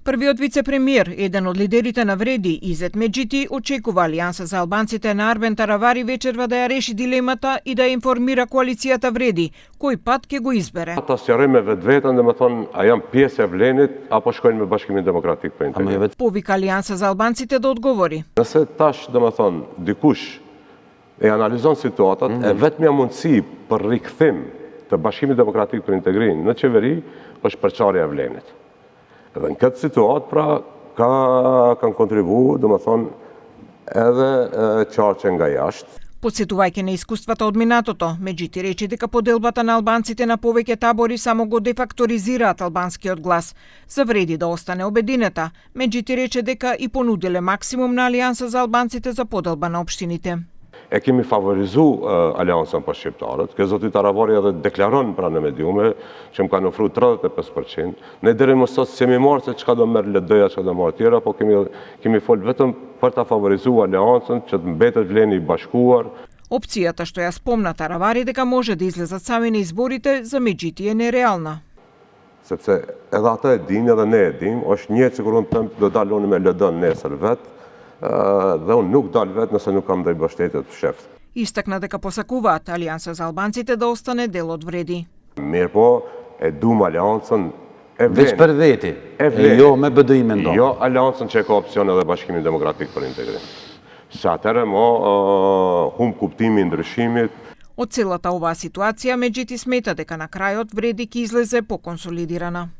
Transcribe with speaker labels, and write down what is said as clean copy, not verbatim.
Speaker 1: Првиот вице-премиер, еден од лидерите на Вреди, Изет Меджити, очекува Алијанса за албанците на Арбен Таравари вечерва да ја реши дилемата и да информира коалицијата Вреди, кој пат ќе го избере.
Speaker 2: Ata sqarojnë me vetveten, domethënë, a janë pjesë e Vlenit apo shkojnë me Bashkimin Demokratik për Integrim.
Speaker 1: Повика Алијанса за албанците да одговори.
Speaker 2: Nëse tash, domethënë, dikush e analizon situatat, e vetmja mundësi për rikthim të Bashkimit Demokratik për Integrim në qeveri është përçarja e Vlenit. Edhe në këtë situatë, pra, kanë kontribuar, domethënë, edhe qarqe nga jashtë.
Speaker 1: Подсетувајќи на искуствата од минатото, Меджити рече дека поделбата на албанците на повеќе табори само го дефакторизираат албанскиот глас. За Вреди да остане обединета, Меджити рече дека и понудиле максимум на Алијанса за албанците за поделба на општините.
Speaker 2: E kemi favorizu Aleancën për Shqiptarët, ke zoti Taravari edhe deklaron pra në mediume që më kanë ofru 35%. Ne deri më sot s'jemi marrë se çka do merr LD-ja, çka do marrë tjera, po kemi fol vetëm për ta favorizuar Aleancën që të mbetet Vleni i bashkuar.
Speaker 1: Опцијата што ја спомна Таравари дека може да излезат сами на изборите за Меджити е нереална.
Speaker 2: Sepse edhe ata e dinë edhe ne e dimë, është një që kur unë them do daloni me LD-n nesër vetë, dhe unë nuk dal vetë nëse nuk kam ndaj mbështetjet fsheft.
Speaker 1: Истакна дека посакуваат Алијанса за албанците да остане дел од Вреди.
Speaker 2: Mirë po, e duam Aleancën e Vlenit.
Speaker 3: Veç për veti, e jo me BDI me ndonë.
Speaker 2: Jo Aleancën që ka opcion edhe Bashkimin Demokratik për Integrim. Se atëherë hum kuptimi i ndryshimit.
Speaker 1: Од целата оваа ситуација, Меджити смета дека на крајот Вреди ќе излезе поконсолидирана.